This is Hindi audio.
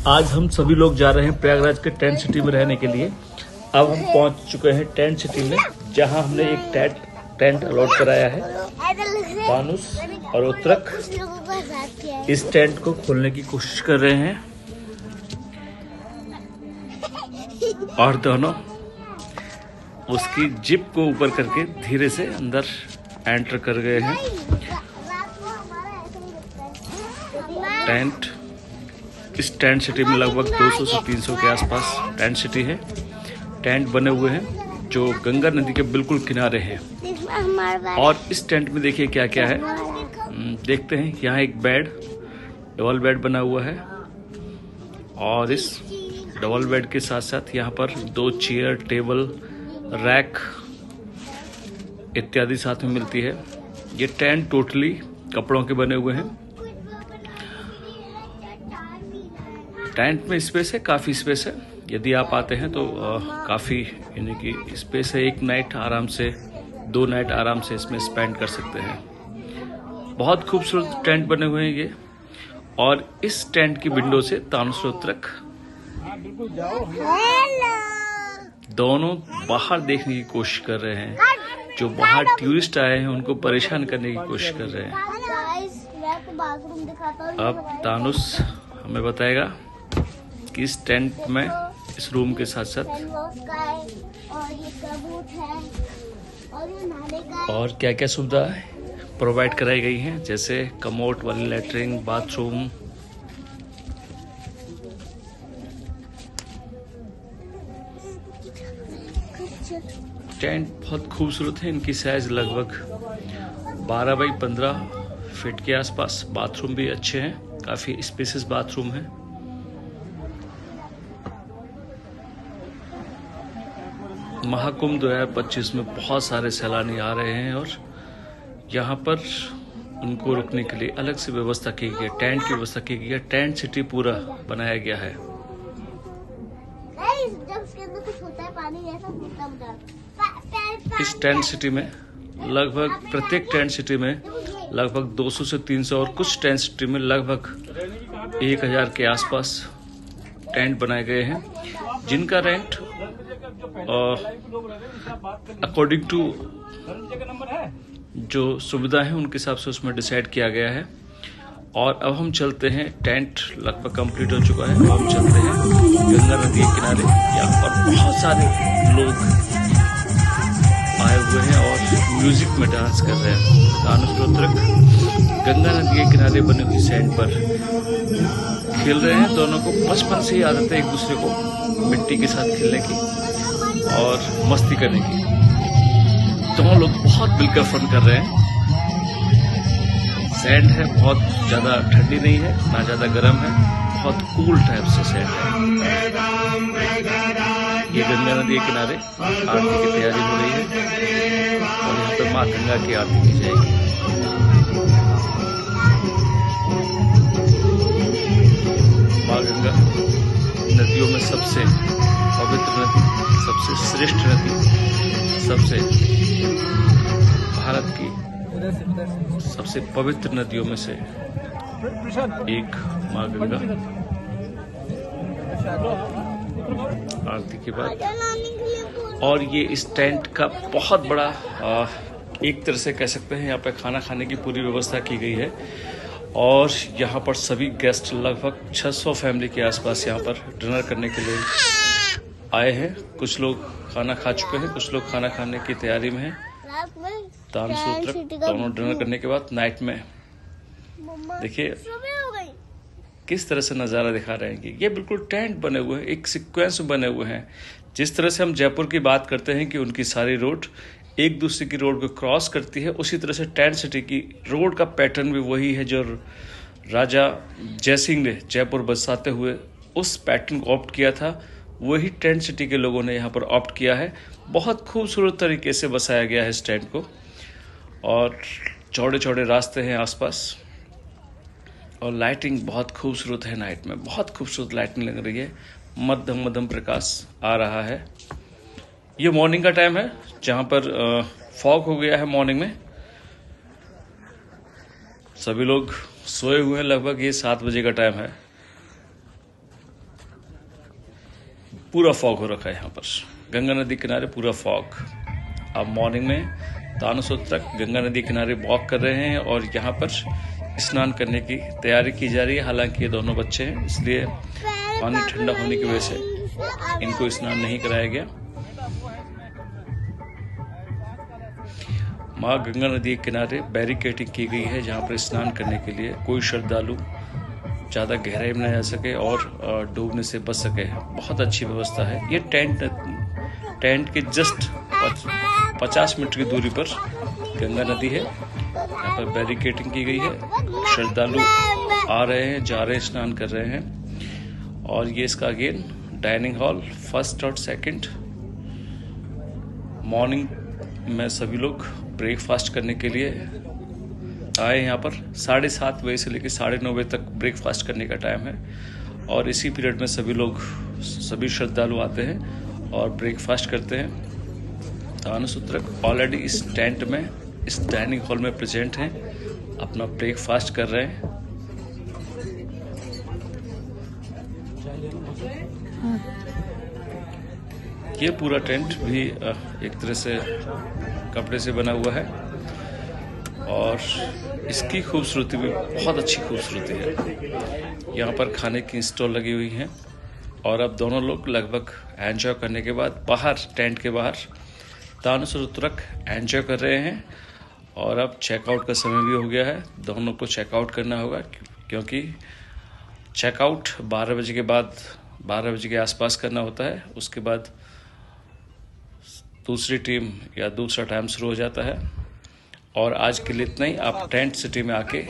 आज हम सभी लोग जा रहे हैं प्रयागराज के टेंट सिटी में रहने के लिए। अब हम पहुंच चुके हैं टेंट सिटी में, जहां हमने एक टेंट अलॉट कराया है। दानुष और उत्तरक इस टेंट को खोलने की कोशिश कर रहे हैं और दोनों उसकी जिप को ऊपर करके धीरे से अंदर एंटर कर गए हैं। टेंट इस टेंट सिटी में लगभग 200 से 300 के आसपास टेंट सिटी है। टेंट बने हुए हैं जो गंगा नदी के बिल्कुल किनारे हैं। और इस टेंट में देखिए क्या क्या है, देखते हैं। यहाँ एक बेड, डबल बेड बना हुआ है और इस डबल बेड के साथ साथ यहाँ पर 2 चेयर, टेबल, रैक इत्यादि साथ में मिलती है। ये टेंट टोटली कपड़ों के बने हुए हैं। टेंट में स्पेस है, काफ़ी स्पेस है। यदि आप आते हैं तो काफ़ी यानी कि स्पेस है। 1 नाइट आराम से, 2 नाइट आराम से इसमें स्पेंड कर सकते हैं। बहुत खूबसूरत टेंट बने हुए हैं ये। और इस टेंट की विंडो से दानुष और उत्तरक दोनों बाहर देखने की कोशिश कर रहे हैं। जो बाहर टूरिस्ट आए हैं उनको परेशान करने की कोशिश कर रहे हैं। अब दानुष हमें बताएगा कि इस टेंट में, इस रूम के साथ साथ और क्या क्या सुविधा प्रोवाइड कराई गई हैं, जैसे कमोड वाली लैट्रिन, बाथरूम। टेंट बहुत खूबसूरत है। इनकी साइज लगभग 12 बाई 15 फीट के आसपास। बाथरूम भी अच्छे हैं, काफी स्पेसियस बाथरूम है। महाकुंभ 2025 में बहुत सारे सैलानी आ रहे हैं और यहाँ पर उनको रुकने के लिए अलग से व्यवस्था की गई है। टेंट की व्यवस्था की गई है। टेंट सिटी पूरा बनाया गया है। इस टेंट सिटी में लगभग प्रत्येक टेंट सिटी में लगभग 200 से 300 और कुछ टेंट सिटी में लगभग 1000 के आसपास टेंट बनाए गए हैं, जिनका रेंट अकॉर्डिंग टू जो सुविधा है उनके हिसाब से उसमें डिसाइड किया गया है। और अब हम चलते हैं, टेंट लगभग कंप्लीट हो चुका है। अब हम चलते हैं गंगा नदी के किनारे। यहाँ पर बहुत सारे लोग आए हुए हैं और म्यूजिक में डांस कर रहे हैं। दानुष और उत्तरक गंगा नदी के किनारे बनी हुई सैंड पर खेल रहे हैं। दोनों को बचपन से ही आदत है एक दूसरे को मिट्टी के साथ खेलने की और मस्ती करने की। दोनों लोग बहुत मिलकर फन कर रहे हैं। सैंड है, बहुत ज्यादा ठंडी नहीं है, ना ज्यादा गर्म है, बहुत कूल टाइप से सैंड है। ये गंगा नदी के किनारे आरती की तैयारी हो रही है और यहाँ पर माँ गंगा की आरती की जाएगी। माँ गंगा नदियों में सबसे पवित्र नदी, सबसे श्रेष्ठ नदी, सबसे भारत की सबसे पवित्र नदियों में से एक माँ गंगा। आरती के बाद और ये इस टेंट का बहुत बड़ा एक तरह से कह सकते हैं यहाँ पे खाना खाने की पूरी व्यवस्था की गई है। और यहाँ पर सभी गेस्ट लगभग 600 फैमिली के आसपास यहाँ पर डिनर करने के लिए आए हैं। कुछ लोग खाना खा चुके हैं, कुछ लोग खाना खाने की तैयारी में हैं। दानुष और उत्तरक दोनों डिनर करने के बाद नाइट में देखिए किस तरह से नज़ारा दिखा रहे हैं कि ये बिल्कुल टेंट बने हुए हैं, एक सीक्वेंस बने हुए हैं। जिस तरह से हम जयपुर की बात करते हैं कि उनकी सारी रोड एक दूसरे की रोड को क्रॉस करती है, उसी तरह से टेंट सिटी की रोड का पैटर्न भी वही है जो राजा जयसिंह ने जयपुर बसाते हुए उस पैटर्न को ऑप्ट किया था। वही टेंट सिटी के लोगों ने यहाँ पर ऑप्ट किया है। बहुत खूबसूरत तरीके से बसाया गया है इस टेंट को और चौड़े चौड़े रास्ते हैं आसपास और लाइटिंग बहुत खूबसूरत है। नाइट में बहुत खूबसूरत लाइटिंग लग रही है। मध्यम मध्यम प्रकाश आ रहा है। ये मॉर्निंग का टाइम है जहाँ पर फॉग हो गया है मॉर्निंग में। सभी लोग सोए हुए हैं। लगभग ये 7 बजे का टाइम है। पूरा फॉग हो रखा है यहाँ पर, गंगा नदी किनारे पूरा फॉग। अब मॉर्निंग में तानसूत्रक गंगा नदी किनारे वॉक कर रहे हैं और यहाँ पर स्नान करने की तैयारी की जा रही है। हालांकि ये दोनों बच्चे हैं, इसलिए पानी ठंडा होने की वजह से इनको स्नान नहीं कराया गया। माँ गंगा नदी के किनारे बैरिकेडिंग की गई है, जहाँ पर स्नान करने के लिए कोई श्रद्धालु ज़्यादा गहराई में न जा सके और डूबने से बच सके। बहुत अच्छी व्यवस्था है। ये टेंट के जस्ट 50 मीटर की दूरी पर गंगा नदी है। यहाँ पर बैरिकेडिंग की गई है। श्रद्धालु आ रहे हैं, जा रहे हैं, स्नान कर रहे हैं। और ये इसका अगेन डाइनिंग हॉल फर्स्ट और सेकंड। मॉर्निंग में सभी लोग ब्रेकफास्ट करने के लिए आए। यहाँ पर 7:30 बजे से लेकर 9:30 बजे तक ब्रेकफास्ट करने का टाइम है और इसी पीरियड में सभी श्रद्धालु आते हैं और ब्रेकफास्ट करते हैं। तानसूत्रक ऑलरेडी इस टेंट में, इस डाइनिंग हॉल में प्रेजेंट हैं, अपना ब्रेकफास्ट कर रहे हैं। ये पूरा टेंट भी एक तरह से कपड़े से बना हुआ है और इसकी खूबसूरती भी बहुत अच्छी खूबसूरती है। यहाँ पर खाने की स्टॉल लगी हुई हैं और अब दोनों लोग लगभग एंजॉय करने के बाद बाहर, टेंट के बाहर तानसूत्रक एंजॉय कर रहे हैं। और अब चेकआउट का समय भी हो गया है। दोनों को चेकआउट करना होगा क्योंकि चेकआउट 12 बजे के बाद, 12 बजे के आसपास करना होता है। उसके बाद दूसरी टीम या दूसरा टाइम शुरू हो जाता है। और आज के लिए इतना ही। आप टेंट सिटी में आके